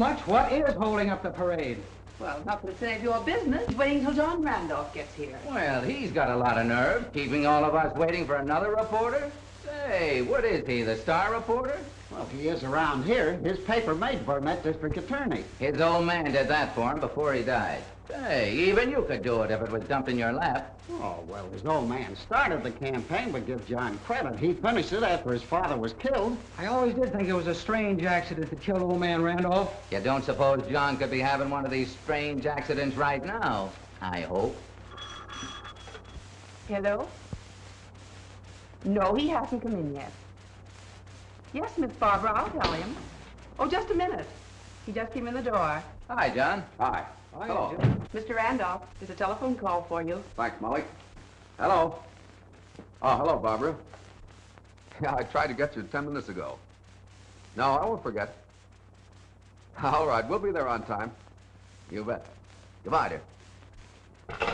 much. What is holding up the parade? Well, not that it's any of your business. He's waiting until John Randolph gets here. Well, he's got a lot of nerve, keeping all of us waiting for another reporter. Say, what is he, the star reporter? Well, if he is around here, his paper made Burnett district attorney. His old man did that for him before he died. Say, even you could do it if it was dumped in your lap. Oh, well, his old man started the campaign, but give John credit. He finished it after his father was killed. I always did think it was a strange accident that killed old man Randolph. You don't suppose John could be having one of these strange accidents right now? I hope. Hello? No, he hasn't come in yet. Yes, Miss Barbara, I'll tell him. Oh, just a minute. He just came in the door. Hi, John. Hi. Hello. Mr. Randolph, there's a telephone call for you. Thanks, Molly. Hello. Oh, hello, Barbara. Yeah, I tried to get you 10 minutes ago. No, I won't forget. All right, we'll be there on time. You bet. Goodbye, dear.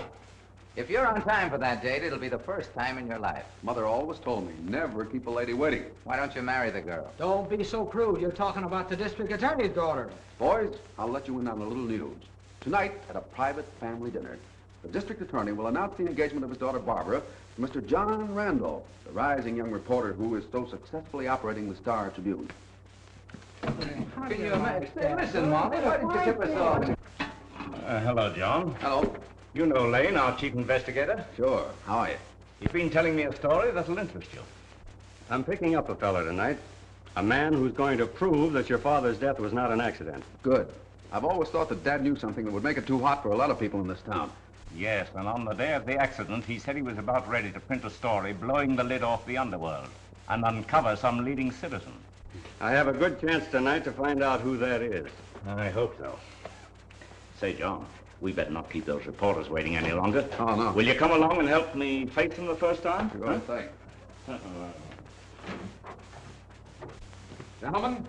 If you're on time for that date, it'll be the first time in your life. Mother always told me, never keep a lady waiting. Why don't you marry the girl? Don't be so crude. You're talking about the district attorney's daughter. Boys, I'll let you in on a little news. Tonight, at a private family dinner, the district attorney will announce the engagement of his daughter, Barbara, to Mr. John Randolph, the rising young reporter who is so successfully operating the Star Tribune. Can you imagine? Say, listen, Molly, why didn't you tip us off? Hello, John. Hello. You know Lane, our chief investigator. Sure. How are you? You've been telling me a story that'll interest you. I'm picking up a fellow tonight, a man who's going to prove that your father's death was not an accident. Good. I've always thought that Dad knew something that would make it too hot for a lot of people in this town. Yes, and on the day of the accident, he said he was about ready to print a story blowing the lid off the underworld and uncover some leading citizen. I have a good chance tonight to find out who that is. I hope so. Say, John, we better not keep those reporters waiting any longer. Oh, no. Will you come along and help me face them the first time? Sure thing. Gentlemen,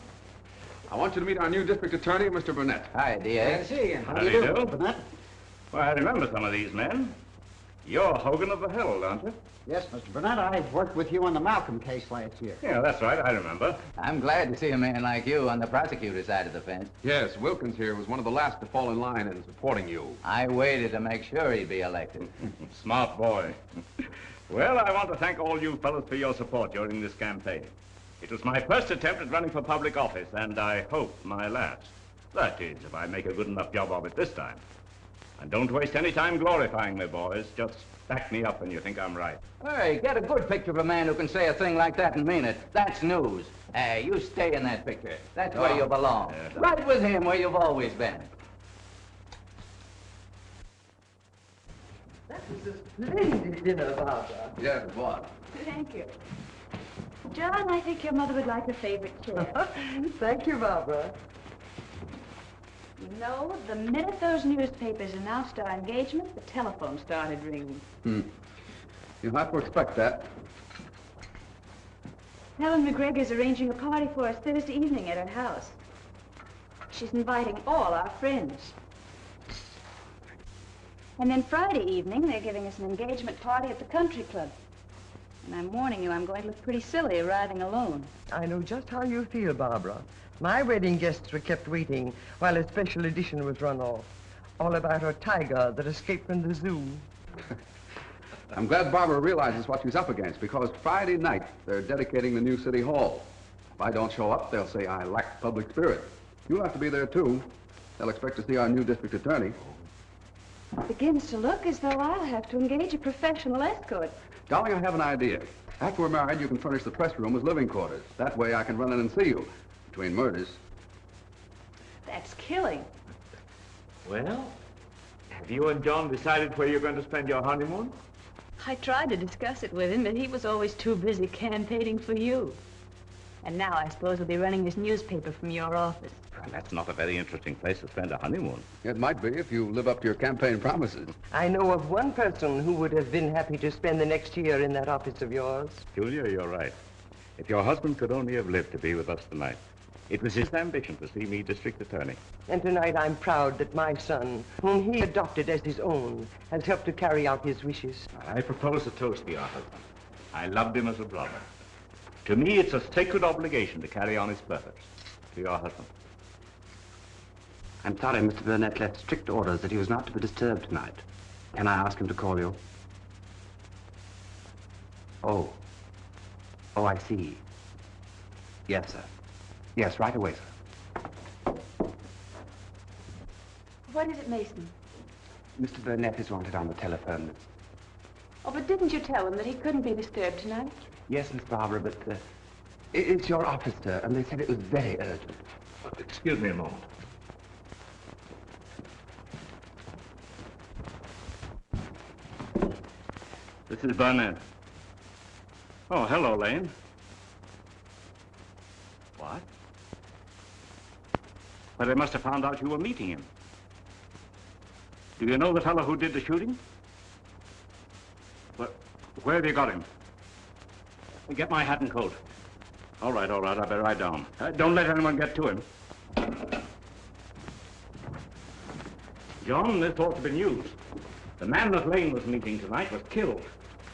I want you to meet our new district attorney, Mr. Burnett. Hi, D.A. See you. How do you do? Burnett? Well, I remember some of these men. You're Hogan of the Herald, aren't you? Yes, Mr. Burnett, I worked with you on the Malcolm case last year. Yeah, that's right, I remember. I'm glad to see a man like you on the prosecutor's side of the fence. Yes, Wilkins here was one of the last to fall in line in supporting you. I waited to make sure he'd be elected. Smart boy. Well, I want to thank all you fellows for your support during this campaign. It was my first attempt at running for public office, and I hope my last. That is, if I make a good enough job of it this time. And don't waste any time glorifying me, boys. Just back me up when you think I'm right. Hey, get a good picture of a man who can say a thing like that and mean it. That's news. Hey, you stay in that picture. That's where you belong. Yes. Right with him where you've always been. That was a splendid dinner, Barbara. Yes, it was. Thank you. John, I think your mother would like a favorite chair. Thank you, Barbara. You know, the minute those newspapers announced our engagement, the telephone started ringing. You'll have to expect that. Helen McGregor's arranging a party for us Thursday evening at her house. She's inviting all our friends. And then Friday evening, they're giving us an engagement party at the country club. And I'm warning you, I'm going to look pretty silly arriving alone. I know just how you feel, Barbara. My wedding guests were kept waiting while a special edition was run off. All about our tiger that escaped from the zoo. I'm glad Barbara realizes what she's up against, because Friday night they're dedicating the new city hall. If I don't show up, they'll say I lack public spirit. You'll have to be there, too. They'll expect to see our new district attorney. It begins to look as though I'll have to engage a professional escort. Darling, I have an idea. After we're married, you can furnish the press room with living quarters. That way I can run in and see you. Between murders. That's killing. Well, have you and John decided where you're going to spend your honeymoon? I tried to discuss it with him, but he was always too busy campaigning for you. And now I suppose he'll be running his newspaper from your office. Well, that's not a very interesting place to spend a honeymoon. It might be if you live up to your campaign promises. I know of one person who would have been happy to spend the next year in that office of yours. Julia, you're right. If your husband could only have lived to be with us tonight. It was his ambition to see me district attorney. And tonight I'm proud that my son, whom he adopted as his own, has helped to carry out his wishes. I propose a toast to your husband. I loved him as a brother. To me, it's a sacred obligation to carry on his purpose. To your husband. I'm sorry, Mr. Burnett left strict orders that he was not to be disturbed tonight. Can I ask him to call you? Oh. Oh, I see. Yes, sir. Yes, right away, sir. What is it, Mason? Mr. Burnett is wanted on the telephone. Oh, but didn't you tell him that he couldn't be disturbed tonight? Yes, Miss Barbara, but it's your office, sir, and they said it was very urgent. Excuse me a moment. This is Burnett. Oh, hello, Lane. What? Well, they must have found out you were meeting him. Do you know the fellow who did the shooting? Well, where have you got him? Get my hat and coat. All right, I better ride down. Don't let anyone get to him. John, this ought to be news. The man that Lane was meeting tonight was killed.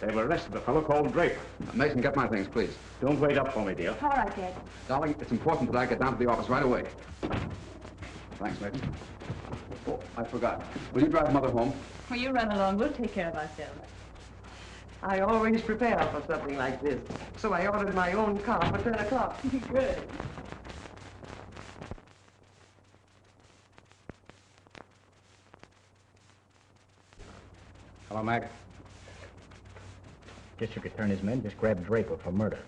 They've arrested a fellow called Draper. Mason, get my things, please. Don't wait up for me, dear. All right, Dad. Darling, it's important that I get down to the office right away. Thanks, Mason. Oh, I forgot. Will you drive Mother home? Well, you run along. We'll take care of ourselves. I always prepare for something like this, so I ordered my own car for 10 o'clock. Good. Hello, Mac. District Attorney's men just grabbed Draper for murder.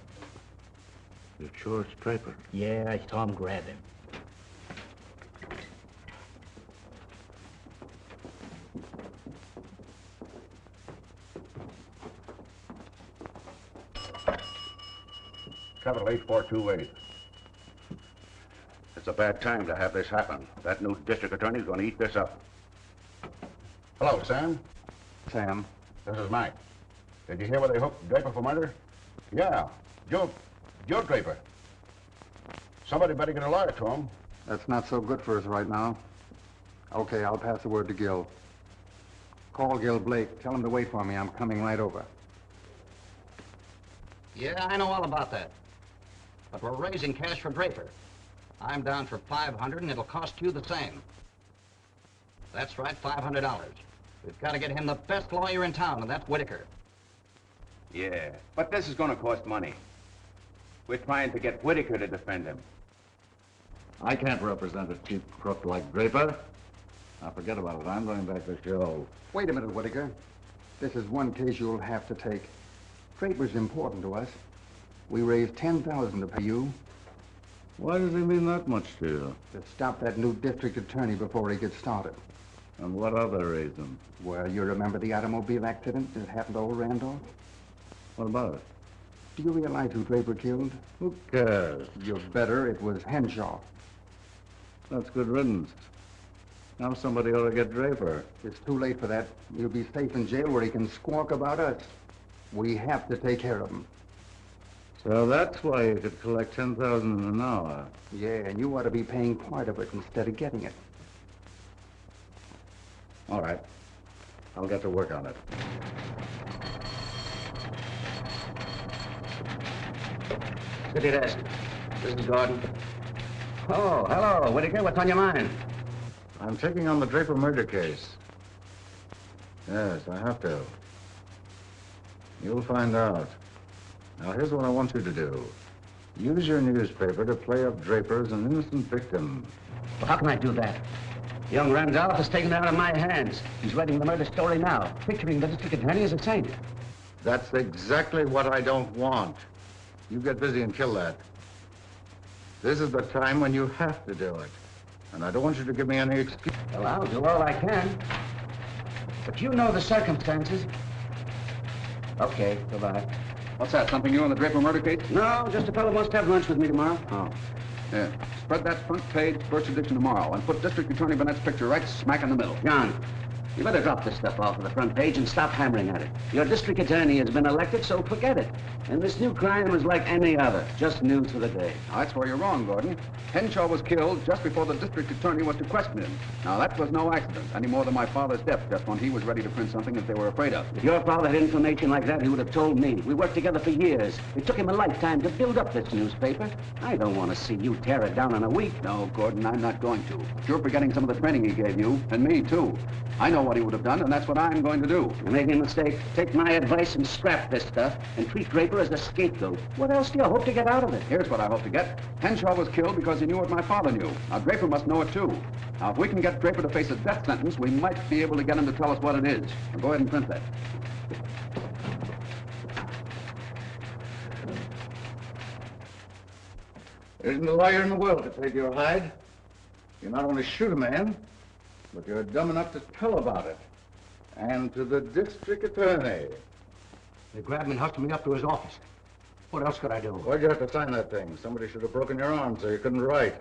You're sure it's Draper? Yeah, I saw him grab him. Capital 8428. It's a bad time to have this happen. That new district attorney's going to eat this up. Hello, Sam. Sam. This is Mike. Did you hear where they hooked Draper for murder? Yeah, Joe Draper. Somebody better get a lawyer to him. That's not so good for us right now. Okay, I'll pass the word to Gil. Call Gil Blake. Tell him to wait for me. I'm coming right over. Yeah, I know all about that. But we're raising cash for Draper. I'm down for $500, and it'll cost you the same. That's right, $500. We've got to get him the best lawyer in town, and that's Whitaker. Yeah, but this is going to cost money. We're trying to get Whitaker to defend him. I can't represent a cheap crook like Draper. Now, forget about it. I'm going back to show. Wait a minute, Whitaker. This is one case you'll have to take. Draper's important to us. We raised $10,000 to pay you. Why does he mean that much to you? To stop that new district attorney before he gets started. And what other reason? Well, you remember the automobile accident that happened to old Randolph? What about it? Do you realize who Draper killed? Who cares? You're better. It was Henshaw. That's good riddance. Now somebody ought to get Draper. It's too late for that. He'll be safe in jail where he can squawk about us. We have to take care of him. So that's why you could collect $10,000 an hour. Yeah, and you ought to be paying part of it instead of getting it. All right. I'll get to work on it. City desk. This is Gordon. Oh, hello, Whitaker. What's on your mind? I'm taking on the Draper murder case. Yes, I have to. You'll find out. Now, here's what I want you to do. Use your newspaper to play up Draper as an innocent victim. Well, how can I do that? Young Randolph has taken it out of my hands. He's writing the murder story now, picturing the district attorney as a saint. That's exactly what I don't want. You get busy and kill that. This is the time when you have to do it. And I don't want you to give me any excuse. Well, I'll do all I can. But you know the circumstances. Okay, goodbye. What's that, something new on the Draper murder case? No, just a fellow wants to have lunch with me tomorrow. Oh. Yeah. Spread that front page, first edition tomorrow, and put District Attorney Burnett's picture right smack in the middle. John, You better drop this stuff off of the front page and stop hammering at it. Your district attorney has been elected, so forget it. And this new crime is like any other, just new to the day. Now, that's where you're wrong, Gordon. Henshaw was killed just before the district attorney was to question him. Now, that was no accident, any more than my father's death, just when he was ready to print something that they were afraid of. If your father had information like that, he would have told me. We worked together for years. It took him a lifetime to build up this newspaper. I don't want to see you tear it down in a week. No, Gordon, I'm not going to. You're forgetting some of the training he gave you, and me, too. I know what he would have done, and that's what I'm going to do. You're making a mistake. Take my advice and scrap this stuff and treat Draper as the scapegoat. What else do you hope to get out of it? Here's what I hope to get. Henshaw was killed because he knew what my father knew. Now, Draper must know it, too. Now, if we can get Draper to face a death sentence, we might be able to get him to tell us what it is. Now, go ahead and print that. There isn't a lawyer in the world to take your hide. You not only shoot a man, but you're dumb enough to tell about it. And to the district attorney. They grabbed me and hustled me up to his office. What else could I do? Why'd you have to sign that thing? Somebody should have broken your arm so you couldn't write.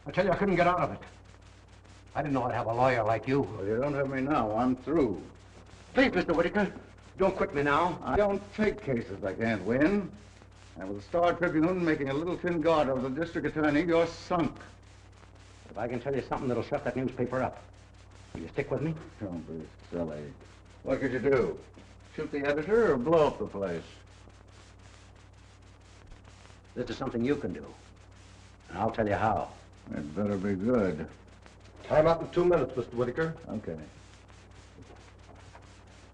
I tell you, I couldn't get out of it. I didn't know I'd have a lawyer like you. Well, you don't have me now. I'm through. Please, Mr. Whitaker, don't quit me now. I don't take cases I can't win. And with the Star Tribune making a little thin guard of the district attorney, you're sunk. If I can tell you something that'll shut that newspaper up, will you stick with me? Don't be silly. What could you do? Shoot the editor or blow up the place? This is something you can do. And I'll tell you how. It better be good. Time up in 2 minutes, Mr. Whitaker. Okay.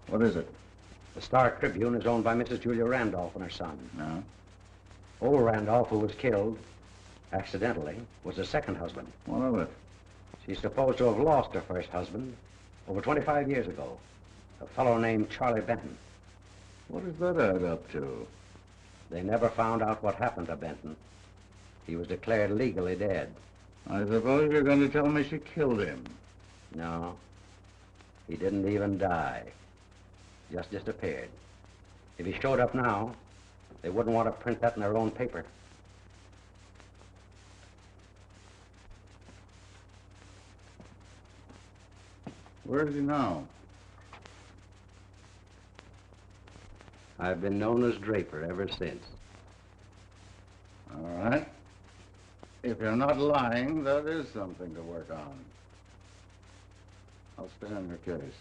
What is it? The Star Tribune is owned by Mrs. Julia Randolph and her son. No. Old Randolph, who was killed, accidentally, was her second husband. What of it? She's supposed to have lost her first husband over 25 years ago, a fellow named Charlie Benton. What does that add up to? They never found out what happened to Benton. He was declared legally dead. I suppose you're going to tell me she killed him. No, he didn't even die. Just disappeared. If he showed up now, they wouldn't want to print that in their own paper. Where is he now? I've been known as Draper ever since. All right. If you're not lying, that is something to work on. I'll stay on your case.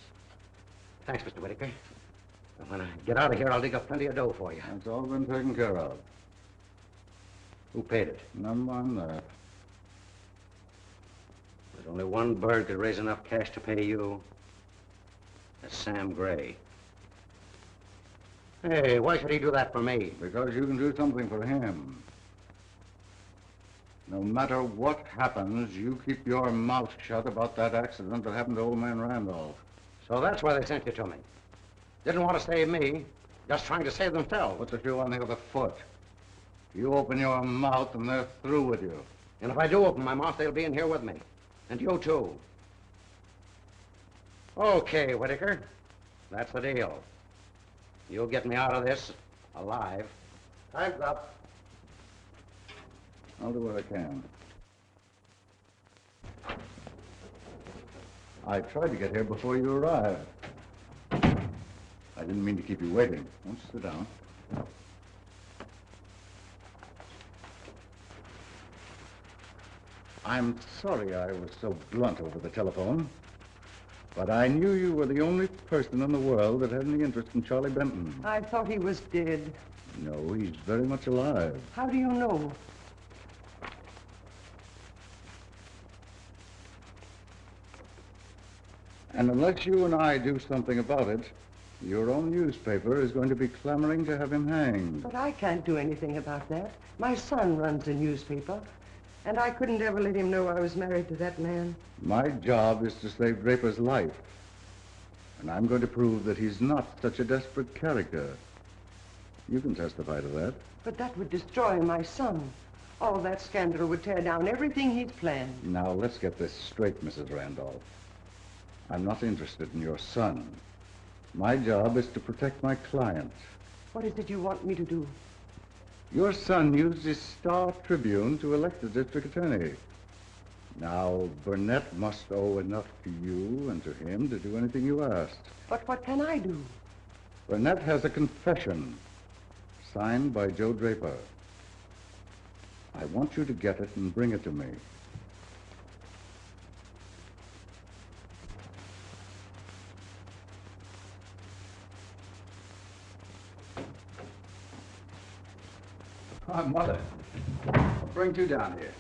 Thanks, Mr. Whitaker. When I get out of here, I'll dig up plenty of dough for you. That's all been taken care of. Who paid it? Never mind that. There's only one bird could raise enough cash to pay you. That's Sam Gray. Hey, why should he do that for me? Because you can do something for him. No matter what happens, you keep your mouth shut about that accident that happened to old man Randolph. So that's why they sent you to me. Didn't want to save me, just trying to save themselves. Put the shoe on the other foot. You open your mouth and they're through with you. And if I do open my mouth, they'll be in here with me. And you too. Okay, Whitaker. That's the deal. You'll get me out of this alive. Time's up. I'll do what I can. I tried to get here before you arrived. I didn't mean to keep you waiting. Won't you sit down? I'm sorry I was so blunt over the telephone, but I knew you were the only person in the world that had any interest in Charlie Benton. I thought he was dead. No, he's very much alive. How do you know? And unless you and I do something about it, your own newspaper is going to be clamoring to have him hanged. But I can't do anything about that. My son runs a newspaper, and I couldn't ever let him know I was married to that man. My job is to save Draper's life. And I'm going to prove that he's not such a desperate character. You can testify to that. But that would destroy my son. All that scandal would tear down everything he's planned. Now, let's get this straight, Mrs. Randolph. I'm not interested in your son. My job is to protect my client. What is it you want me to do? Your son used his Star Tribune to elect the district attorney. Now, Burnett must owe enough to you and to him to do anything you asked. But what can I do? Burnett has a confession signed by Joe Draper. I want you to get it and bring it to me. Hi, Mother. What brings you down here?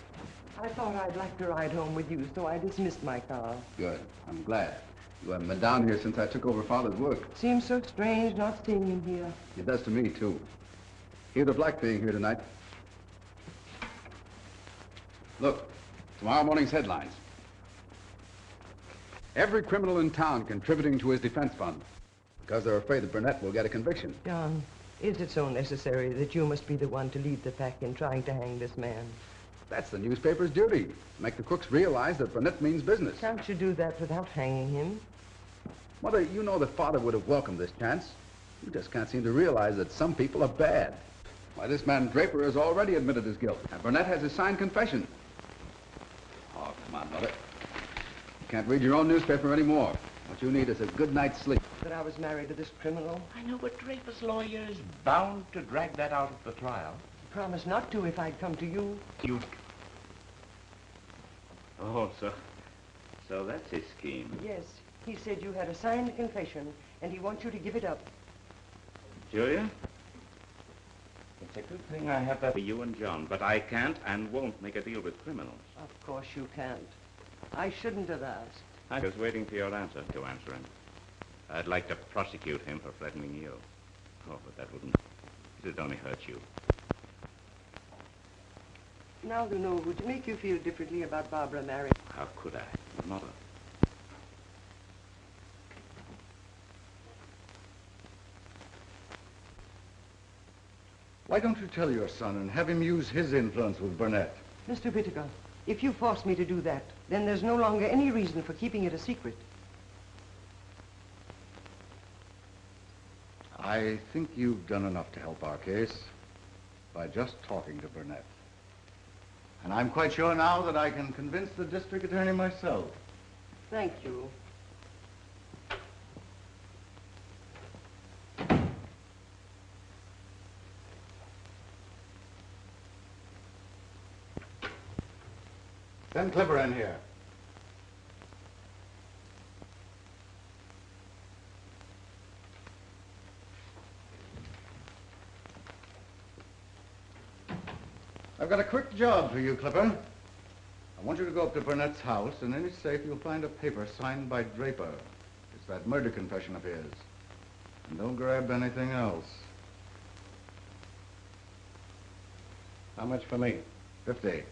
I thought I'd like to ride home with you, so I dismissed my car. Good. I'm glad. You haven't been down here since I took over Father's work. Seems so strange not seeing him here. It does to me, too. He'd have liked being here tonight. Look, tomorrow morning's headlines. Every criminal in town contributing to his defense fund because they're afraid that Burnett will get a conviction. John, is it so necessary that you must be the one to lead the pack in trying to hang this man? That's the newspaper's duty. Make the crooks realize that Burnett means business. Can't you do that without hanging him? Mother, you know that Father would have welcomed this chance. You just can't seem to realize that some people are bad. Why, this man Draper has already admitted his guilt, and Burnett has his signed confession. Oh, come on, Mother. You can't read your own newspaper anymore. What you need is a good night's sleep. That I was married to this criminal? I know, but Draper's lawyer is bound to drag that out at the trial. Promise not to if I'd come to you. You... Oh, so that's his scheme. Yes, he said you had a signed confession, and he wants you to give it up. Julia? It's a good thing I have that for you and John, but I can't and won't make a deal with criminals. Of course you can't. I shouldn't have asked. I was waiting for your answer to answer him. I'd like to prosecute him for threatening you. Oh, but that wouldn't. It'd only hurt you. Now to know, would it make you feel differently about Barbara marrying? How could I? Mother. Why don't you tell your son and have him use his influence with Burnett? Mr. Whittaker, if you force me to do that, then there's no longer any reason for keeping it a secret. I think you've done enough to help our case by just talking to Burnett. And I'm quite sure now that I can convince the district attorney myself. Thank you. Send Clipper in here. I've got a quick job for you, Clipper. I want you to go up to Burnett's house, and in his safe you'll find a paper signed by Draper. It's that murder confession of his. And don't grab anything else. How much for me? 50.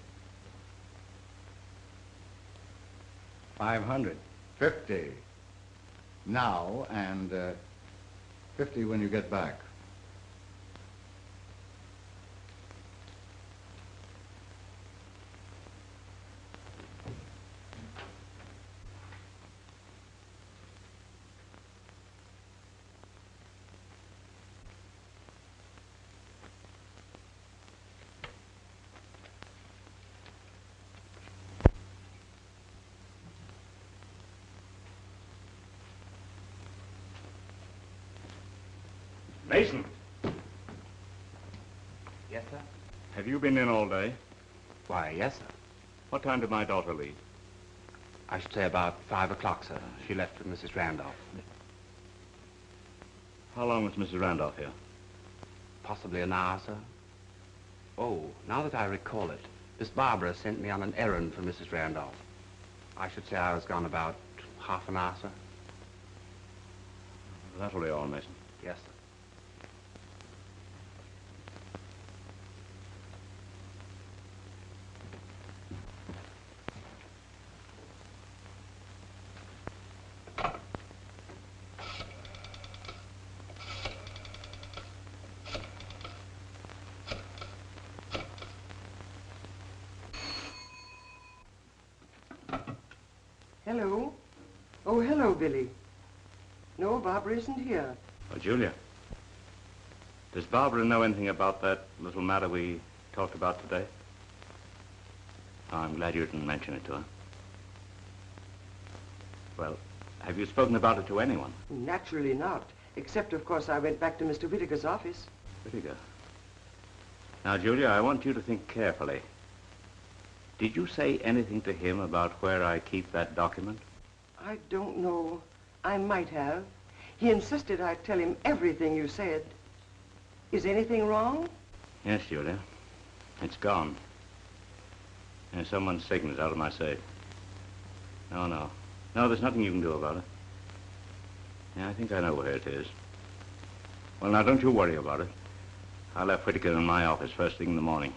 500. 50. Now, and 50 when you get back. Mason! Yes, sir? Have you been in all day? Why, yes, sir. What time did my daughter leave? I should say about 5 o'clock, sir. She left with Mrs. Randolph. How long was Mrs. Randolph here? Possibly an hour, sir. Oh, now that I recall it, Miss Barbara sent me on an errand for Mrs. Randolph. I should say I was gone about half an hour, sir. That'll be all, Mason. Yes, sir. Hello? Oh, hello, Billy. No, Barbara isn't here. Oh, Julia. Does Barbara know anything about that little matter we talked about today? Oh, I'm glad you didn't mention it to her. Well, have you spoken about it to anyone? Naturally not. Except, of course, I went back to Mr. Whittaker's office. Whittaker? Now, Julia, I want you to think carefully. Did you say anything to him about where I keep that document? I don't know. I might have. He insisted I'd tell him everything you said. Is anything wrong? Yes, Julia. It's gone. And someone's taken it out of my safe. No, there's nothing you can do about it. Yeah, I think I know where it is. Well, now, don't you worry about it. I'll have Whittaker in my office first thing in the morning.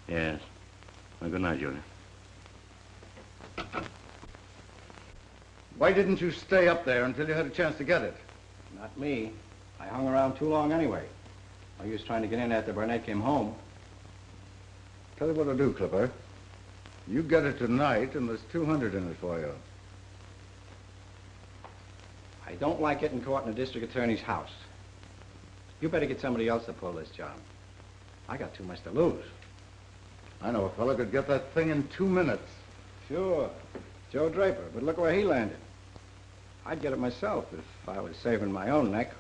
Yes. Well, good night, Julia. Why didn't you stay up there until you had a chance to get it? Not me. I hung around too long anyway. I was trying to get in after Burnett came home. Tell you what I'll do, Clipper. You get it tonight, and there's 200 in it for you. I don't like getting caught in the district attorney's house. You better get somebody else to pull this job. I got too much to lose. I know a fella could get that thing in 2 minutes. Sure. Joe Draper, but look where he landed. I'd get it myself if I was saving my own neck.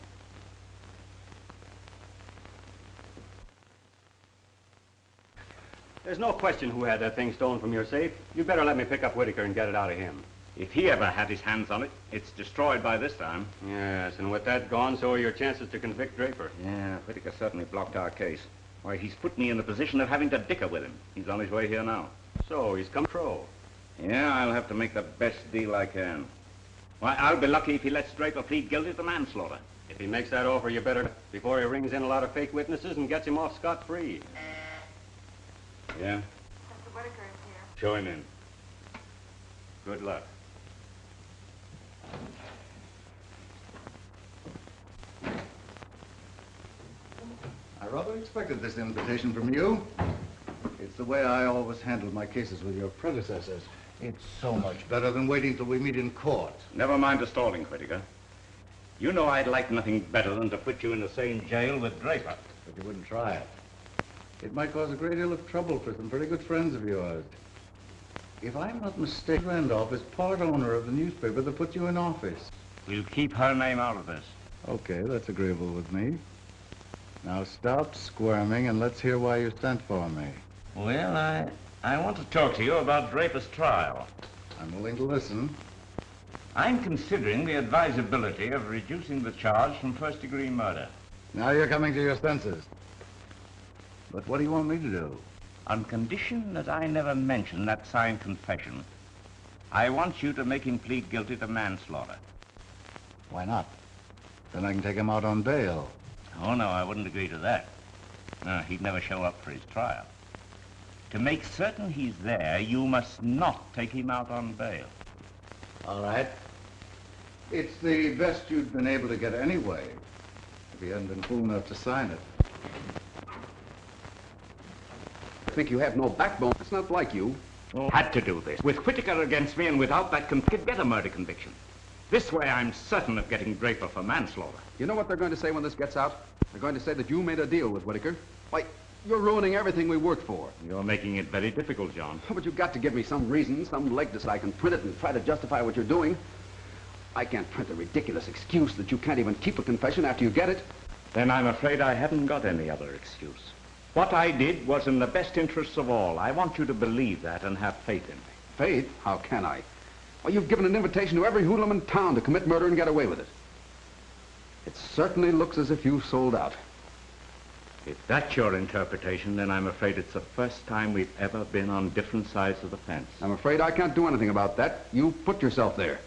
There's no question who had that thing stolen from your safe. You better let me pick up Whittaker and get it out of him. If he ever had his hands on it, it's destroyed by this time. Yes, and with that gone, so are your chances to convict Draper. Yeah, Whittaker certainly blocked our case. Why, he's put me in the position of having to dicker with him. He's on his way here now. So, he's come pro. Yeah, I'll have to make the best deal I can. Why, I'll be lucky if he lets Draper plead guilty to manslaughter. If he makes that offer, you better, before he rings in a lot of fake witnesses and gets him off scot-free. Yeah? Mr. Whittaker is here. Show him in. Good luck. I rather expected this invitation from you. It's the way I always handled my cases with your predecessors. It's so much better than waiting till we meet in court. Never mind the stalling, Whittaker. You know I'd like nothing better than to put you in the same jail with Draper. But you wouldn't try it. It might cause a great deal of trouble for some pretty good friends of yours. If I'm not mistaken, Randolph is part owner of the newspaper that put you in office. We'll keep her name out of this. Okay, that's agreeable with me. Now stop squirming and let's hear why you sent for me. Well, I want to talk to you about Draper's trial. I'm willing to listen. I'm considering the advisability of reducing the charge from first-degree murder. Now you're coming to your senses. But what do you want me to do? On condition that I never mention that signed confession, I want you to make him plead guilty to manslaughter. Why not? Then I can take him out on bail. Oh, no, I wouldn't agree to that. No, he'd never show up for his trial. To make certain he's there, you must not take him out on bail. All right. It's the best you'd been able to get anyway, if he hadn't been fool enough to sign it. I think you have no backbone. It's not like you. Oh, had to do this. With Whittaker against me and without that, could get a murder conviction. This way, I'm certain of getting Draper for manslaughter. You know what they're going to say when this gets out? They're going to say that you made a deal with Whittaker. Why, you're ruining everything we worked for. You're making it very difficult, John. Oh, but you've got to give me some reason, some leg so I can print it and try to justify what you're doing. I can't print a ridiculous excuse that you can't even keep a confession after you get it. Then I'm afraid I haven't got any other excuse. What I did was in the best interests of all. I want you to believe that and have faith in me. Faith? How can I? Well, you've given an invitation to every hoodlum in town to commit murder and get away with it. It certainly looks as if you've sold out. If that's your interpretation, then I'm afraid it's the first time we've ever been on different sides of the fence. I'm afraid I can't do anything about that. You put yourself there.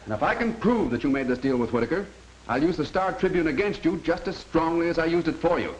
And if I can prove that you made this deal with Whittaker, I'll use the Star Tribune against you just as strongly as I used it for you.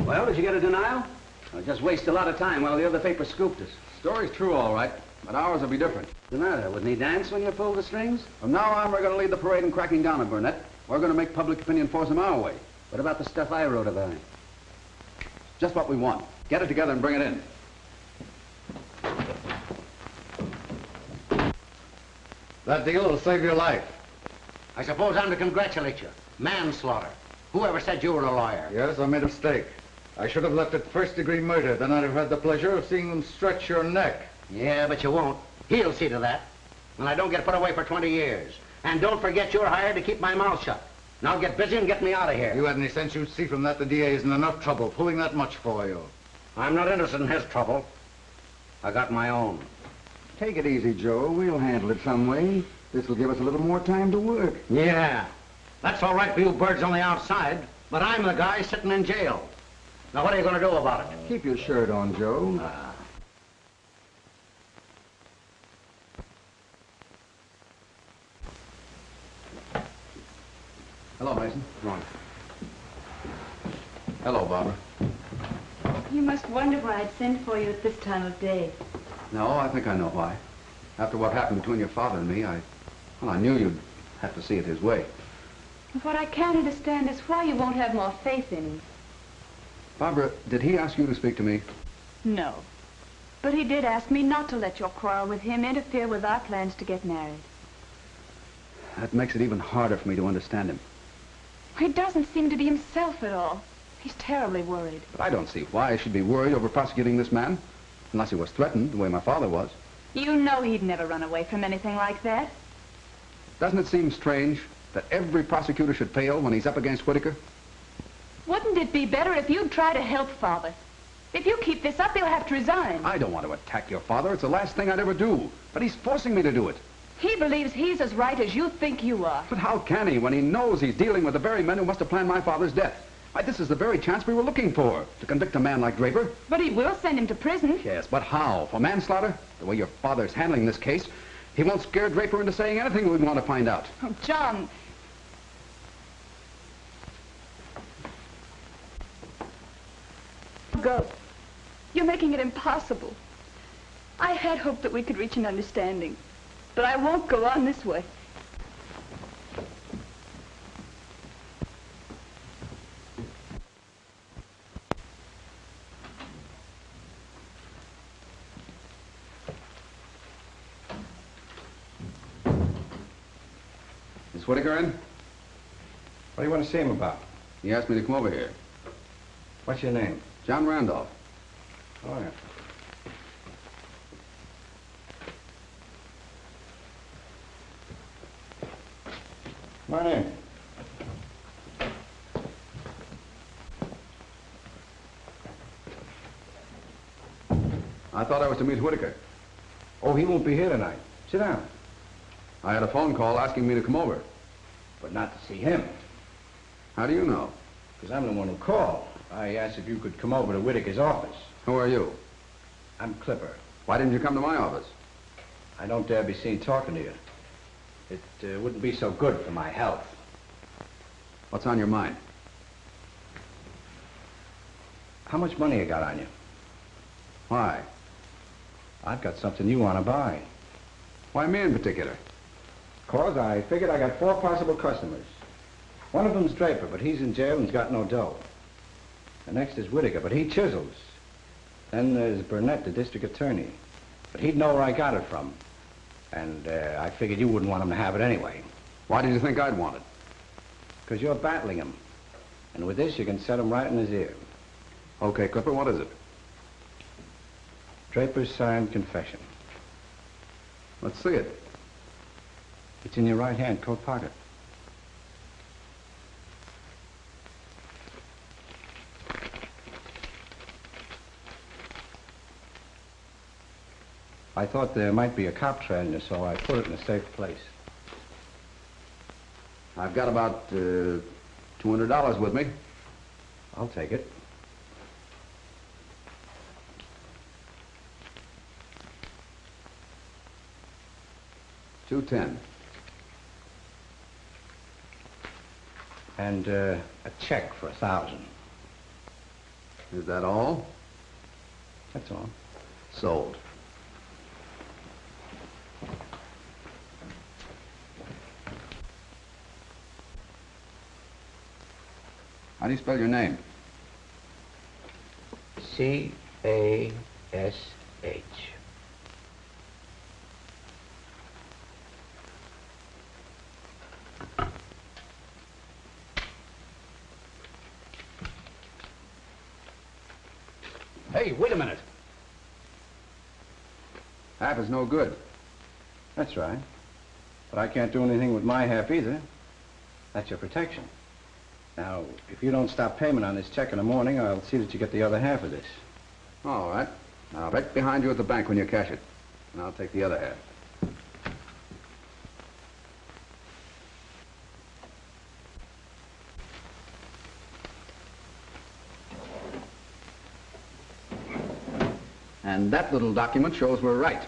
Well, did you get a denial? Or just waste a lot of time while the other paper scooped us? Story's true, all right, but ours will be different. What's the matter? Wouldn't he dance when you pulled the strings? From now on, we're going to lead the parade in cracking down on Burnett. We're going to make public opinion force him our way. What about the stuff I wrote about him? Just what we want. Get it together and bring it in. That deal will save your life. I suppose I'm to congratulate you. Manslaughter. Whoever said you were a lawyer? Yes, I made a mistake. I should have left it first-degree murder. Then I'd have had the pleasure of seeing them stretch your neck. Yeah, but you won't. He'll see to that. And I don't get put away for 20 years. And don't forget you're hired to keep my mouth shut. Now get busy and get me out of here. If you had any sense, you'd see from that the DA isn't enough trouble pulling that much for you. I'm not interested in his trouble. I got my own. Take it easy, Joe. We'll handle it some way. This will give us a little more time to work. Yeah. That's all right for you birds on the outside, but I'm the guy sitting in jail. Now, what are you going to do about it? Keep your shirt on, Joe. Hello, Mason. Come on. Hello, Barbara. You must wonder why I'd send for you at this time of day. No, I think I know why. After what happened between your father and me, I knew you'd have to see it his way. What I can't understand is why you won't have more faith in him. Barbara, did he ask you to speak to me? No. But he did ask me not to let your quarrel with him interfere with our plans to get married. That makes it even harder for me to understand him. He doesn't seem to be himself at all. He's terribly worried. But I don't see why I should be worried over prosecuting this man, unless he was threatened the way my father was. You know he'd never run away from anything like that. Doesn't it seem strange that every prosecutor should fail when he's up against Whitaker? Wouldn't it be better if you'd try to help Father? If you keep this up, he'll have to resign. I don't want to attack your father. It's the last thing I'd ever do. But he's forcing me to do it. He believes he's as right as you think you are. But how can he when he knows he's dealing with the very men who must have planned my father's death? Why, this is the very chance we were looking for, to convict a man like Draper. But he will send him to prison. Yes, but how? For manslaughter? The way your father's handling this case, he won't scare Draper into saying anything we'd want to find out. Oh, John. Go. You're making it impossible. I had hoped that we could reach an understanding, but I won't go on this way. Is Whitaker in? What do you want to see him about? He asked me to come over here. What's your name? John Randolph. Oh, yeah. Come on in. I thought I was to meet Whitaker. Oh, he won't be here tonight. Sit down. I had a phone call asking me to come over. But not to see him. How do you know? Because I'm the one who called. I asked if you could come over to Whitaker's office. Who are you? I'm Clipper. Why didn't you come to my office? I don't dare be seen talking to you. It wouldn't be so good for my health. What's on your mind? How much money you got on you? Why? I've got something you want to buy. Why me in particular? 'Cause I figured I got 4 possible customers. One of them's Draper, but he's in jail and's got no dough. The next is Whitaker, but he chisels. Then there's Burnett, the district attorney. But he'd know where I got it from. And I figured you wouldn't want him to have it anyway. Why did you think I'd want it? 'Cause you're battling him. And with this, you can set him right in his ear. Okay, Clipper, what is it? Draper's signed confession. Let's see it. It's in your right-hand coat pocket. I thought there might be a cop trailing you, so I put it in a safe place. I've got about $200 with me. I'll take it. $210. And a check for $1,000. Is that all? That's all. Sold. How do you spell your name? C-A-S-H. Hey, wait a minute. Half is no good. That's right. But I can't do anything with my half either. That's your protection. Now, if you don't stop payment on this check in the morning, I'll see that you get the other half of this. All right. Now, right behind you at the bank when you cash it. And I'll take the other half. And that little document shows we're right.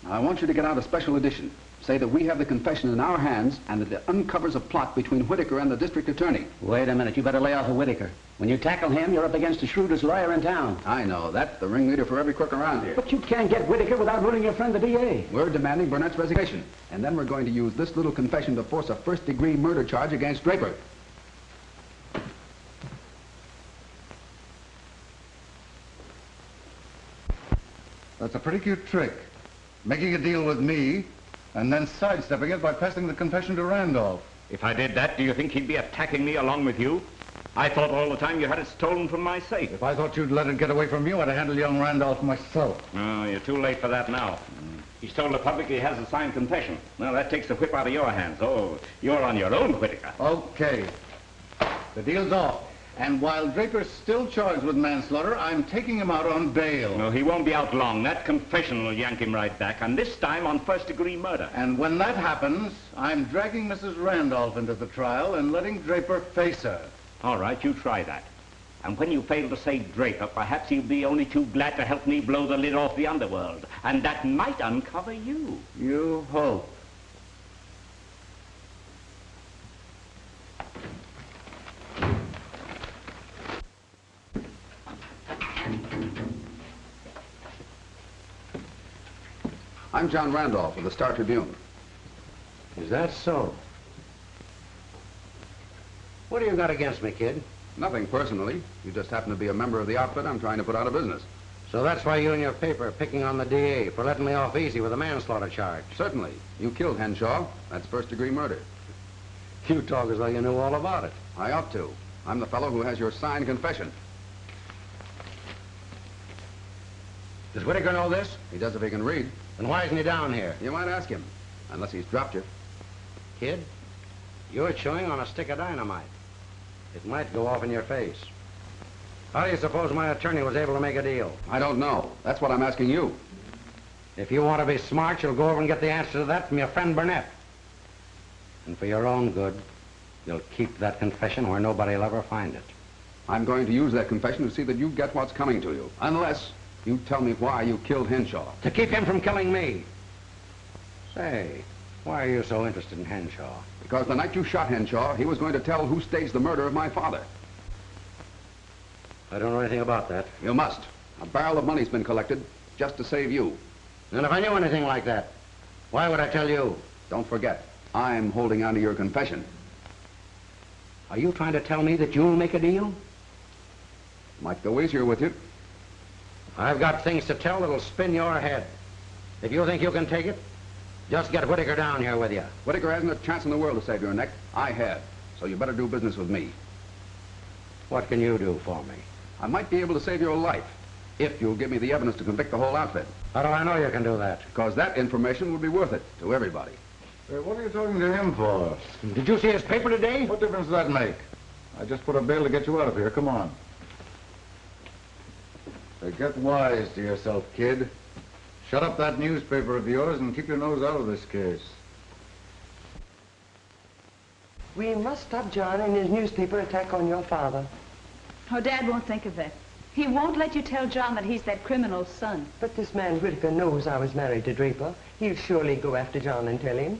Now, I want you to get out a special edition. Say that we have the confession in our hands and that it uncovers a plot between Whitaker and the district attorney. Wait a minute. You better lay off of Whitaker. When you tackle him, you're up against the shrewdest lawyer in town. I know. That's the ringleader for every crook around here. But you can't get Whitaker without ruining your friend, the DA. We're demanding Burnett's resignation. And then we're going to use this little confession to force a first-degree murder charge against Draper. That's a pretty cute trick. Making a deal with me, and then sidestepping it by passing the confession to Randolph. If I did that, do you think he'd be attacking me along with you? I thought all the time you had it stolen from my safe. If I thought you'd let it get away from you, I'd have handled young Randolph myself. Oh, you're too late for that now. He's told the public he has a signed confession. Well, that takes the whip out of your hands. Oh, you're on your own, Whitaker. Okay. The deal's off. And while Draper's still charged with manslaughter, I'm taking him out on bail. No, he won't be out long. That confession will yank him right back, and this time on first-degree murder. And when that happens, I'm dragging Mrs. Randolph into the trial and letting Draper face her. All right, you try that. And when you fail to save Draper, perhaps he'll be only too glad to help me blow the lid off the underworld. And that might uncover you. You hope. I'm John Randolph of the Star Tribune. Is that so? What do you got against me, kid? Nothing personally. You just happen to be a member of the outfit I'm trying to put out of business. So that's why you and your paper are picking on the DA for letting me off easy with a manslaughter charge. Certainly. You killed Henshaw. That's first-degree murder. You talk as though you knew all about it. I ought to. I'm the fellow who has your signed confession. Does Whitaker know this? He does if he can read. Then why isn't he down here? You might ask him, unless he's dropped you. Kid, you're chewing on a stick of dynamite. It might go off in your face. How do you suppose my attorney was able to make a deal? I don't know. That's what I'm asking you. If you want to be smart, you'll go over and get the answer to that from your friend Burnett. And for your own good, you'll keep that confession where nobody'll ever find it. I'm going to use that confession to see that you get what's coming to you. Unless you tell me why you killed Henshaw. To keep him from killing me. Say, why are you so interested in Henshaw? Because the night you shot Henshaw, he was going to tell who staged the murder of my father. I don't know anything about that. You must. A barrel of money's been collected just to save you. And if I knew anything like that, why would I tell you? Don't forget, I'm holding on to your confession. Are you trying to tell me that you'll make a deal? Might go easier with you. I've got things to tell that'll spin your head. If you think you can take it, just get Whitaker down here with you. Whitaker hasn't a chance in the world to save your neck. I have. So you better do business with me. What can you do for me? I might be able to save your life if you'll give me the evidence to convict the whole outfit. How do I know you can do that? Because that information would be worth it to everybody. Hey, what are you talking to him for? Did you see his paper today? What difference does that make? I just put a bail to get you out of here. Come on. Hey, get wise to yourself, kid. Shut up that newspaper of yours and keep your nose out of this case. We must stop John and his newspaper attack on your father. Oh, Dad won't think of that. He won't let you tell John that he's that criminal's son. But this man Whitaker knows I was married to Draper. He'll surely go after John and tell him.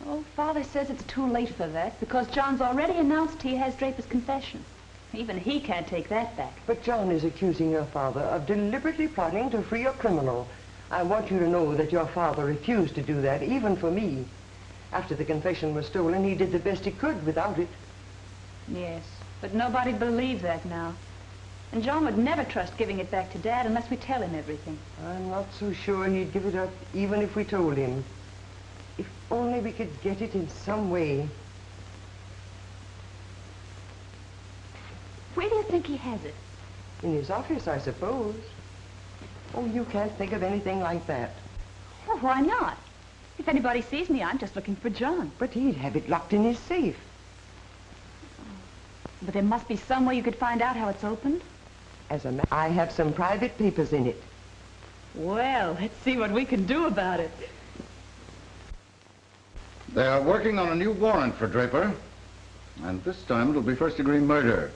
Oh, Father says it's too late for that because John's already announced he has Draper's confession. Even he can't take that back. But John is accusing your father of deliberately plotting to free a criminal. I want you to know that your father refused to do that, even for me. After the confession was stolen, he did the best he could without it. Yes, but nobody believed that now. And John would never trust giving it back to Dad unless we tell him everything. I'm not so sure he'd give it up, even if we told him. If only we could get it in some way. think he has it? In his office, I suppose. Oh, you can't think of anything like that. Well, why not? If anybody sees me, I'm just looking for John. But he'd have it locked in his safe. But there must be some way you could find out how it's opened. I have some private papers in it. Well, let's see what we can do about it. They are working on a new warrant for Draper. And this time it'll be first-degree murder.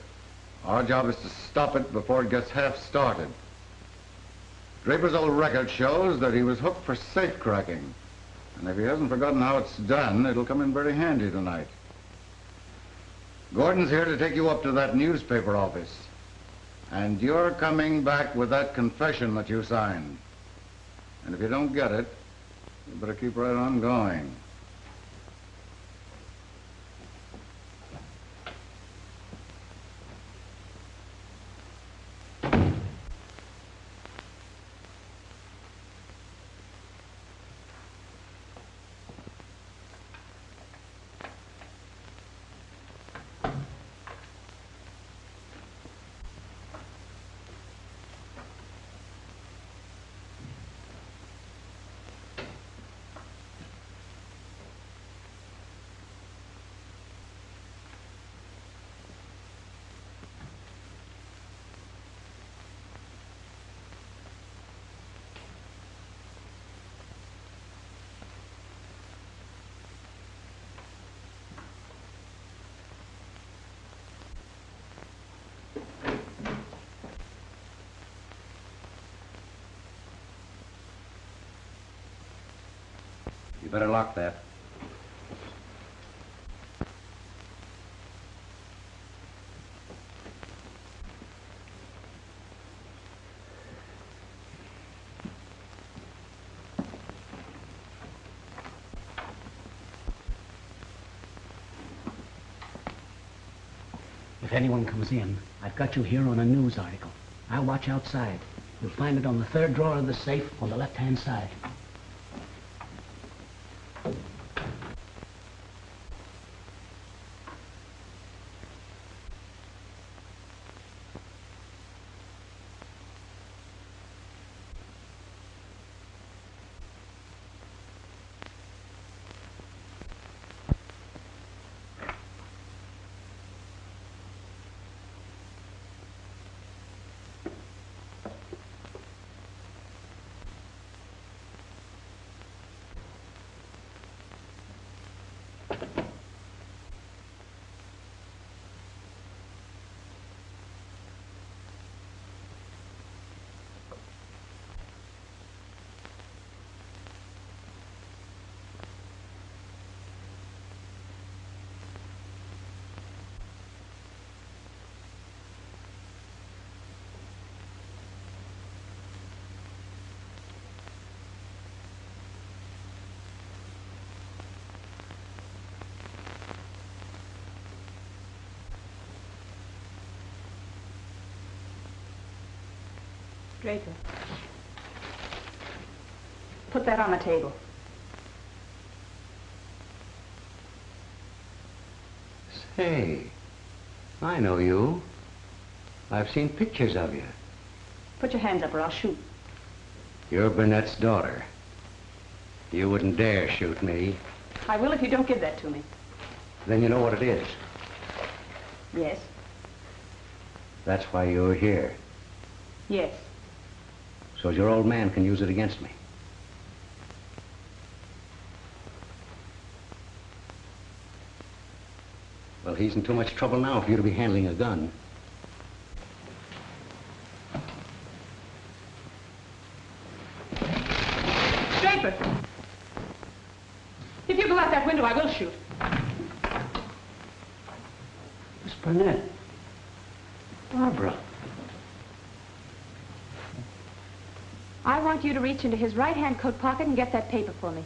Our job is to stop it before it gets half started. Draper's old record shows that he was hooked for safe cracking. And if he hasn't forgotten how it's done, it'll come in very handy tonight. Gordon's here to take you up to that newspaper office. And you're coming back with that confession that you signed. And if you don't get it, you better keep right on going. You better lock that. If anyone comes in, I've got you here on a news article. I'll watch outside. You'll find it on the third drawer of the safe on the left-hand side. Draper. Put that on the table. Say, I know you. I've seen pictures of you. Put your hands up or I'll shoot. You're Burnett's daughter. You wouldn't dare shoot me. I will if you don't give that to me. Then you know what it is. Yes. That's why you're here. Yes. So your old man can use it against me. Well, he's in too much trouble now for you to be handling a gun. Draper! If you go out that window, I will shoot. Miss Burnett. Barbara. I want you to reach into his right-hand coat pocket and get that paper for me.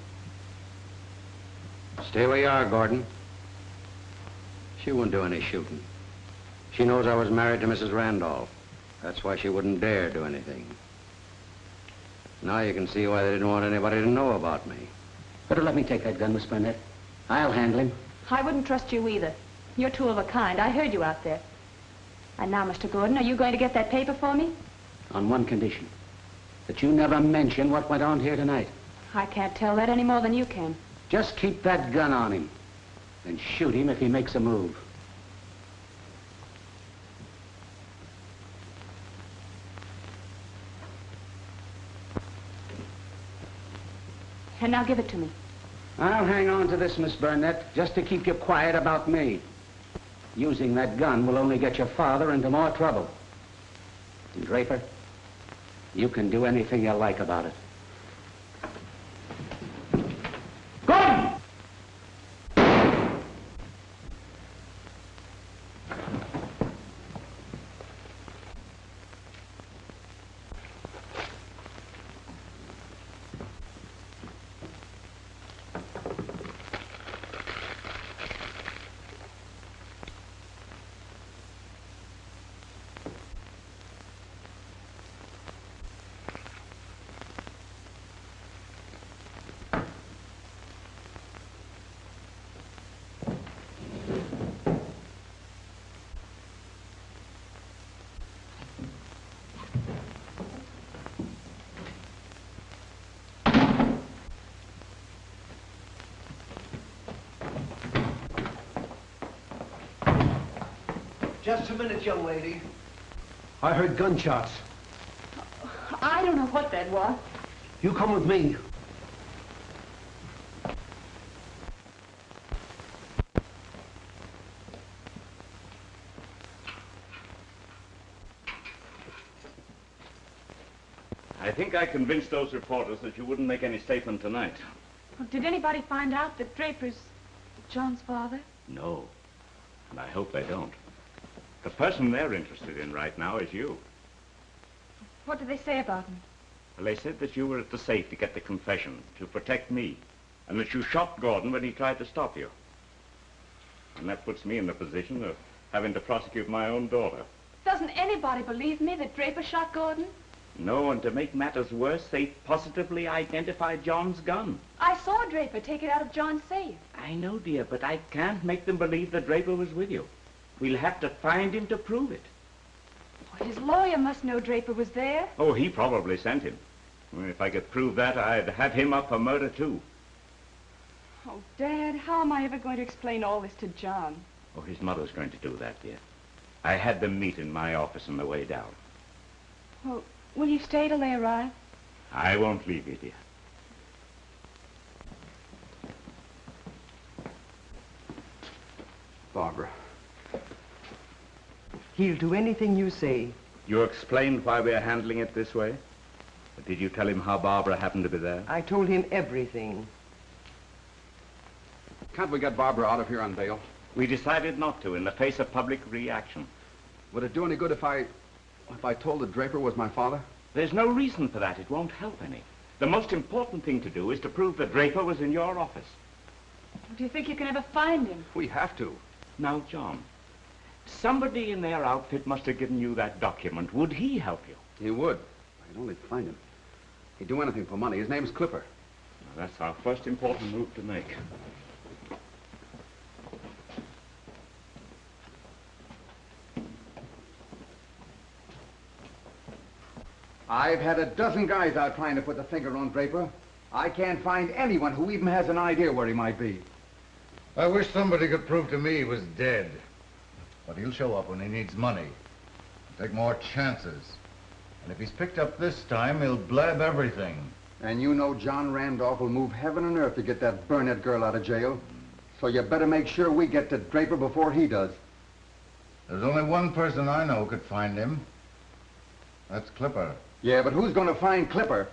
Stay where you are, Gordon. She wouldn't do any shooting. She knows I was married to Mrs. Randolph. That's why she wouldn't dare do anything. Now you can see why they didn't want anybody to know about me. Better let me take that gun, Miss Burnett. I'll handle him. I wouldn't trust you either. You're two of a kind. I heard you out there. And now, Mr. Gordon, are you going to get that paper for me? On one condition. That you never mention what went on here tonight. I can't tell that any more than you can. Just keep that gun on him. And shoot him if he makes a move. And now give it to me. I'll hang on to this, Miss Burnett, just to keep you quiet about me. Using that gun will only get your father into more trouble. And Draper, you can do anything you like about it. Gordon! Just a minute, young lady. I heard gunshots. I don't know what that was. You come with me. I think I convinced those reporters that you wouldn't make any statement tonight. Well, did anybody find out that Draper's John's father? No. And I hope they don't. The person they're interested in right now is you. What did they say about him? Well, they said that you were at the safe to get the confession, to protect me, and that you shot Gordon when he tried to stop you. And that puts me in the position of having to prosecute my own daughter. Doesn't anybody believe me that Draper shot Gordon? No, and to make matters worse, they positively identified John's gun. I saw Draper take it out of John's safe. I know, dear, but I can't make them believe that Draper was with you. We'll have to find him to prove it. Well, his lawyer must know Draper was there. Oh, he probably sent him. Well, if I could prove that, I'd have him up for murder, too. Oh, Dad, how am I ever going to explain all this to John? Oh, his mother's going to do that, dear. I had them meet in my office on the way down. Well, will you stay till they arrive? I won't leave you, dear. Barbara. He'll do anything you say. You explained why we're handling it this way? But did you tell him how Barbara happened to be there? I told him everything. Can't we get Barbara out of here on bail? We decided not to in the face of public reaction. Would it do any good if I told that Draper was my father? There's no reason for that. It won't help any. The most important thing to do is to prove that Draper was in your office. Do you think you can ever find him? We have to. Now, John, somebody in their outfit must have given you that document. Would he help you? He would. I'd only find him. He'd do anything for money. His name's Clipper. Now, that's our first important move to make. I've had a dozen guys out trying to put the finger on Draper. I can't find anyone who even has an idea where he might be. I wish somebody could prove to me he was dead. But he'll show up when he needs money. Take more chances. And if he's picked up this time, he'll blab everything. And you know John Randolph will move heaven and earth to get that Burnett girl out of jail. So you better make sure we get to Draper before he does. There's only one person I know who could find him. That's Clipper. Yeah, but who's going to find Clipper?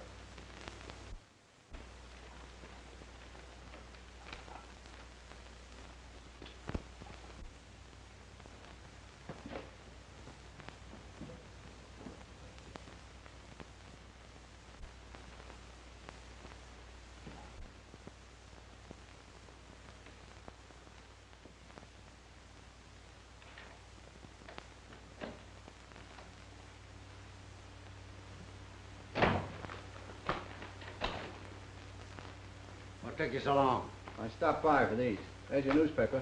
What took you so long? I stopped by for these. There's your newspaper.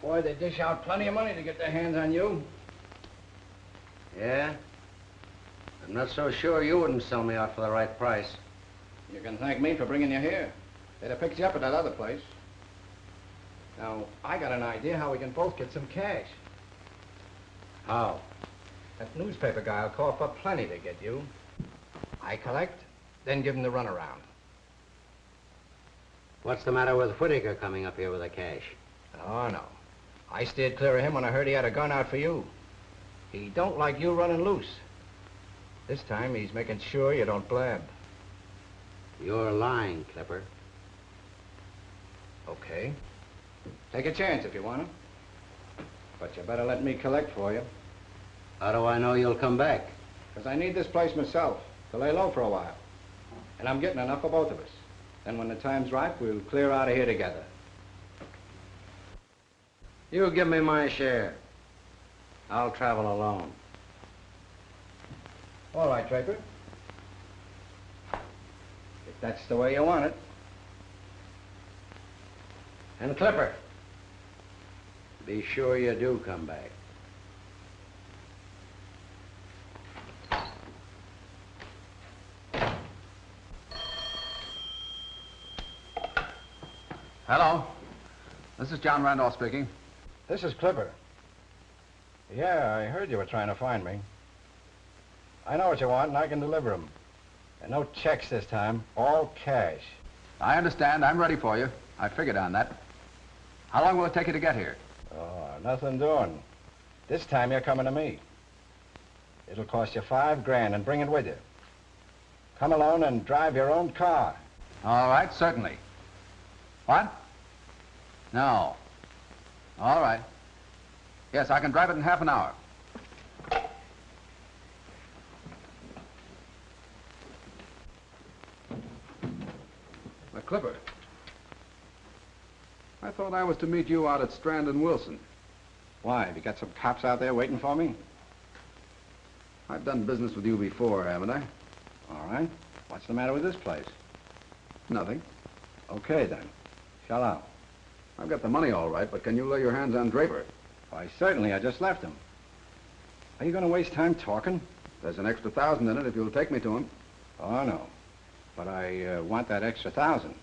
Boy, they dish out plenty of money to get their hands on you. Yeah? I'm not so sure you wouldn't sell me out for the right price. You can thank me for bringing you here. They'd have picked you up at that other place. Now, I got an idea how we can both get some cash. How? That newspaper guy will call for plenty to get you. I collect, then give him the runaround. What's the matter with Whitaker coming up here with the cash? Oh, no. I steered clear of him when I heard he had a gun out for you. He don't like you running loose. This time, he's making sure you don't blab. You're lying, Clipper. Okay. Take a chance if you want to. But you better let me collect for you. How do I know you'll come back? Because I need this place myself to lay low for a while. And I'm getting enough for both of us. Then when the time's right, we'll clear out of here together. You give me my share. I'll travel alone. All right, Draper. If that's the way you want it. And Clipper, be sure you do come back. Hello. This is John Randolph speaking. This is Clipper. Yeah, I heard you were trying to find me. I know what you want, and I can deliver them. And no checks this time, all cash. I understand. I'm ready for you. I figured on that. How long will it take you to get here? Oh, nothing doing. This time you're coming to me. It'll cost you $5,000 and bring it with you. Come alone and drive your own car. All right, certainly. What? No. All right. Yes, I can drive it in half an hour. Now, Clipper, I thought I was to meet you out at Strand and Wilson. Why, have you got some cops out there waiting for me? I've done business with you before, haven't I? All right. What's the matter with this place? Nothing. Okay, then. Shell out. I've got the money all right, but can you lay your hands on Draper? Why, certainly. I just left him. Are you going to waste time talking? There's an extra 1,000 in it if you'll take me to him. Oh, no. But I want that extra 1,000.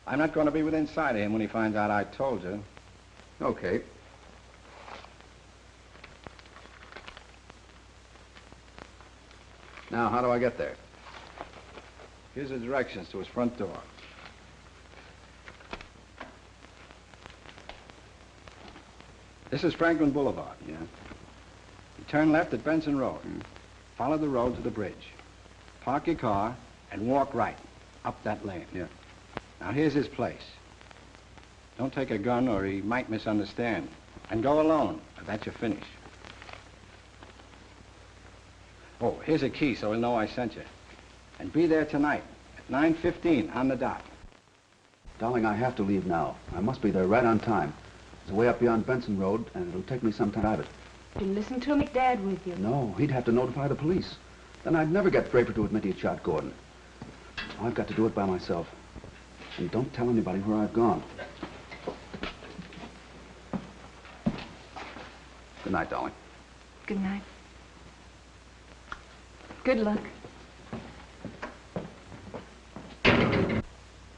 I'm not going to be within sight of him when he finds out I told you. Okay. Now, how do I get there? Here's the directions to his front door. This is Franklin Boulevard. Yeah. You turn left at Benson Road. Follow the road to the bridge. Park your car and walk right up that lane. Yeah. Now, here's his place. Don't take a gun or he might misunderstand. And go alone. That's your finish. Oh, here's a key so he'll know I sent you. And be there tonight at 9:15 on the dot. Darling, I have to leave now. I must be there right on time. It's way up beyond Benson Road, and it'll take me some time to drive it. You listen to me, Dad, with you. No, he'd have to notify the police. Then I'd never get Draper to admit he'd shot Gordon. I've got to do it by myself. And don't tell anybody where I've gone. Good night, darling. Good night. Good luck.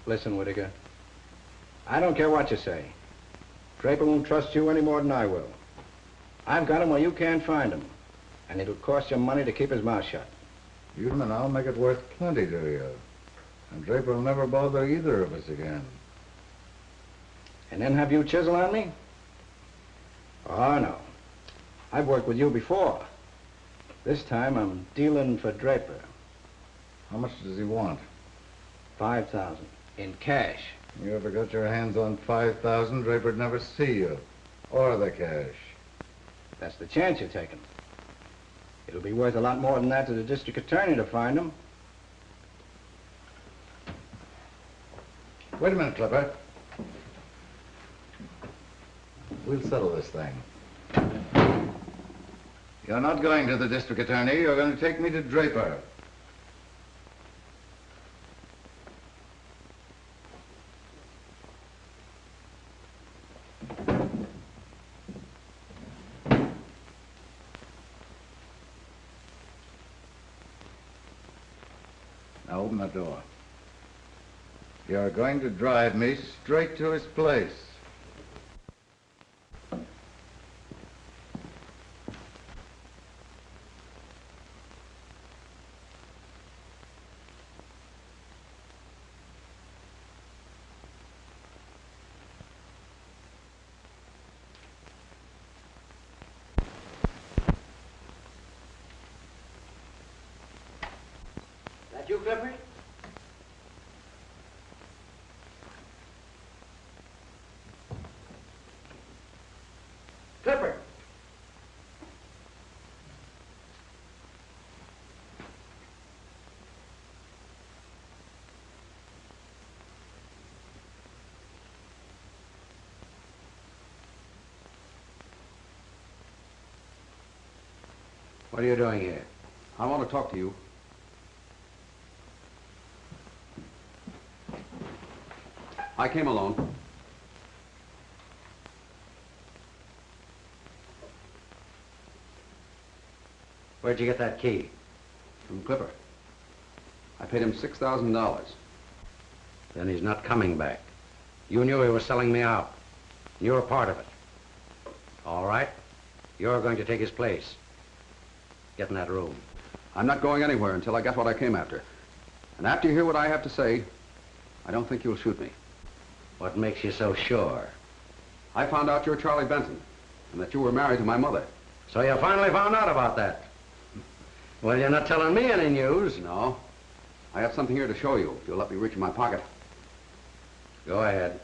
Listen, Whitaker. I don't care what you say. Draper won't trust you any more than I will. I've got him where you can't find him. And it'll cost you money to keep his mouth shut. You and I'll make it worth plenty to you. And Draper will never bother either of us again. And then have you chisel on me? Oh, no. I've worked with you before. This time I'm dealing for Draper. How much does he want? 5,000 in cash. You ever got your hands on 5,000, Draper'd never see you. Or the cash. That's the chance you're taking. It'll be worth a lot more than that to the district attorney to find him. Wait a minute, Clipper. We'll settle this thing. You're not going to the district attorney. You're going to take me to Draper. Now open the door. You're going to drive me straight to his place. That you, Clifford? Clifford! What are you doing here? I want to talk to you. I came alone. Where'd you get that key? From Clipper. I paid him $6,000. Then he's not coming back. You knew he was selling me out. You were part of it. All right. You're going to take his place. Get in that room. I'm not going anywhere until I get what I came after. And after you hear what I have to say, I don't think you'll shoot me. What makes you so sure? I found out you're Charlie Benton, and that you were married to my mother. So you finally found out about that? Well, you're not telling me any news. No. I have something here to show you, if you'll let me reach in my pocket. Go ahead.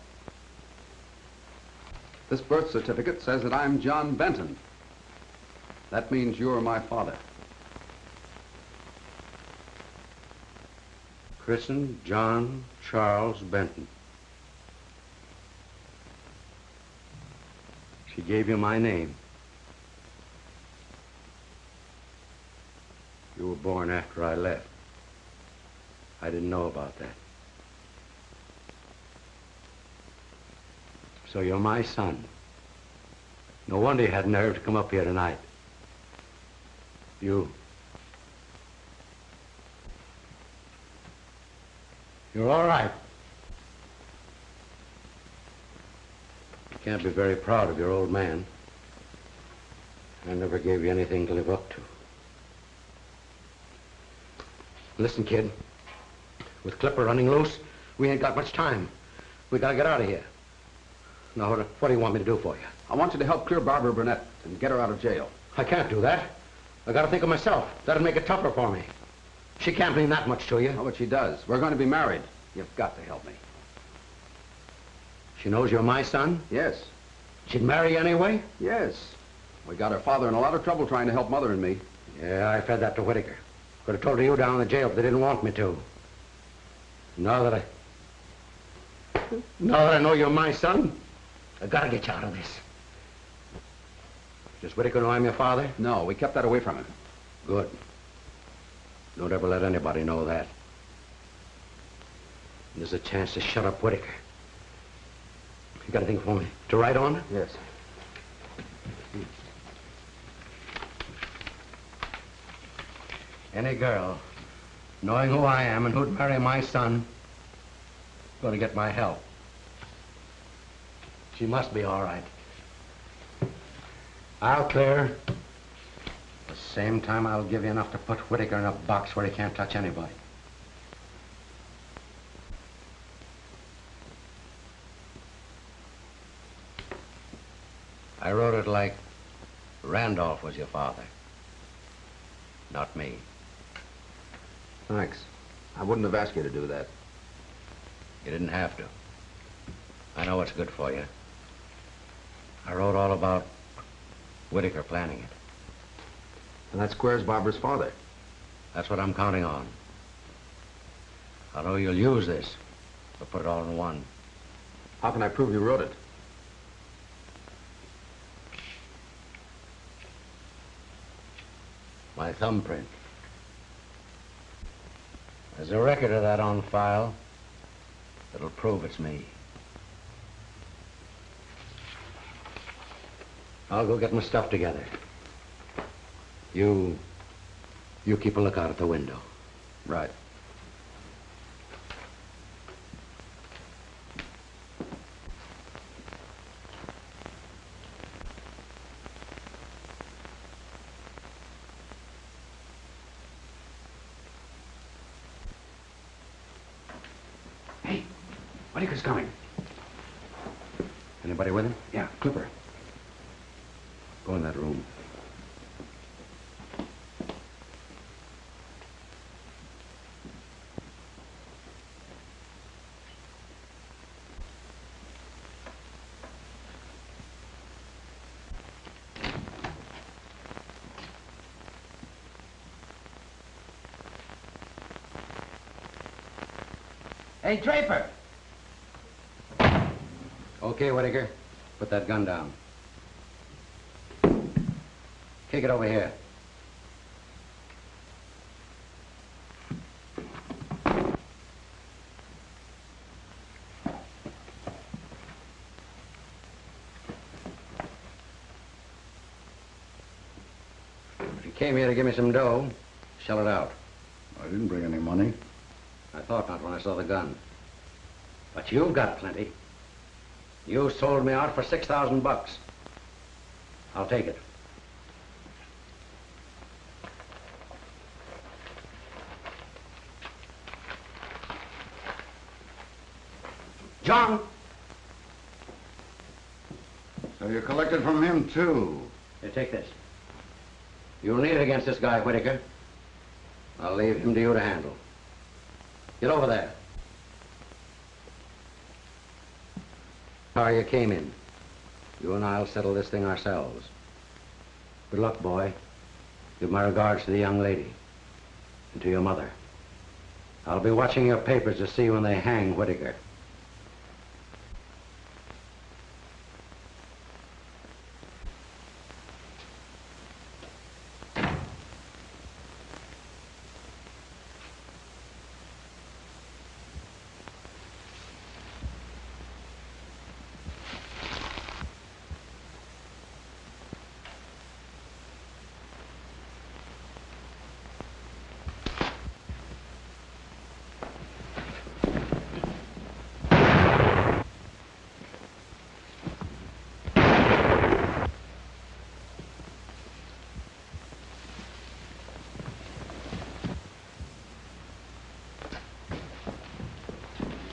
This birth certificate says that I'm John Benton. That means you're my father. Christened John Charles Benton. She gave you my name. You were born after I left. I didn't know about that. So you're my son. No wonder you had nerve to come up here tonight. You're all right. You can't be very proud of your old man. I never gave you anything to live up to. Listen, kid. With Clipper running loose, we ain't got much time. We gotta get out of here. Now, what do you want me to do for you? I want you to help clear Barbara Burnett and get her out of jail. I can't do that. I gotta think of myself. That'd make it tougher for me. She can't mean that much to you. Oh, but she does. We're going to be married. You've got to help me. She knows you're my son? Yes. She'd marry you anyway? Yes. We got her father in a lot of trouble trying to help Mother and me. Yeah, I fed that to Whitaker. Could have told you down in the jail if they didn't want me to. Now that I know you're my son, I gotta get you out of this. Does Whitaker know I'm your father? No, we kept that away from him. Good. Don't ever let anybody know that. There's a chance to shut up Whitaker. You got anything for me to write on? Yes. Any girl, knowing who I am and who'd marry my son, going to get my help. She must be all right. I'll clear. At the same time, I'll give you enough to put Whitaker in a box where he can't touch anybody. I wrote it like Randolph was your father, not me. Thanks. I wouldn't have asked you to do that. You didn't have to. I know what's good for you. I wrote all about Whitaker planning it. And that squares Barbara's father. That's what I'm counting on. I know you'll use this, but put it all in one. How can I prove you wrote it? My thumbprint. There's a record of that on file that'll prove it's me. I'll go get my stuff together. You keep a lookout at the window. Right. Whitaker's coming. Anybody with him? Yeah, Clipper. Go in that room. Hey, Draper! Okay, Whitaker. Put that gun down. Kick it over here. If you came here to give me some dough, shell it out. I didn't bring any money. I thought not when I saw the gun. But you've got plenty. You sold me out for $6,000. I'll take it. John! So you collected from him, too? Here, take this. You'll need it against this guy, Whitaker. I'll leave him to you to handle. Get over there. Car you came in. You and I'll settle this thing ourselves. Good luck, boy. Give my regards to the young lady and to your mother. I'll be watching your papers to see when they hang Whitaker.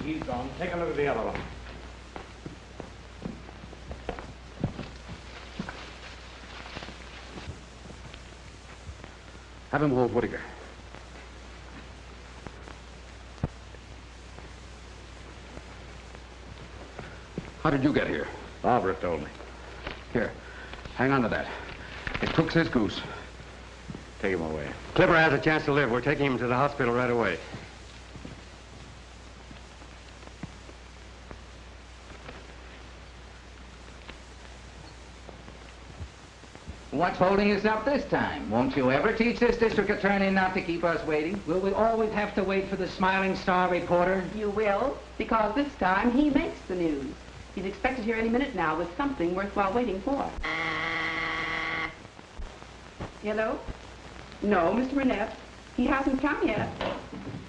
He's gone. Take a look at the other one. Have him hold Whitaker. How did you get here? Barbara told me. Here, hang on to that. It cooks his goose. Take him away. Clipper has a chance to live. We're taking him to the hospital right away. What's holding us up this time? Won't you ever teach this district attorney not to keep us waiting? Will we always have to wait for the Smiling Star reporter? You will, because this time he makes the news. He's expected here any minute now with something worthwhile waiting for. Hello? No, Mr. Burnett. He hasn't come yet.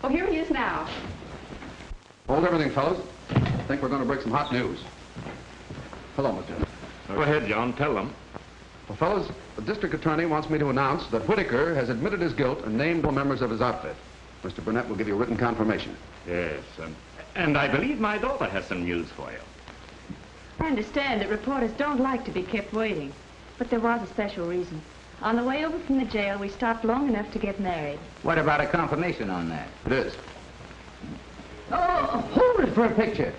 Oh, here he is now. Hold everything, fellas. I think we're going to break some hot news. Hello, Lieutenant. Go ahead, John. Tell them. Well, fellas, the district attorney wants me to announce that Whitaker has admitted his guilt and named all members of his outfit. Mr. Burnett will give you written confirmation. Yes, and I believe my daughter has some news for you. I understand that reporters don't like to be kept waiting, but there was a special reason. On the way over from the jail, we stopped long enough to get married. What about a confirmation on that? It is. Oh, hold it for a picture.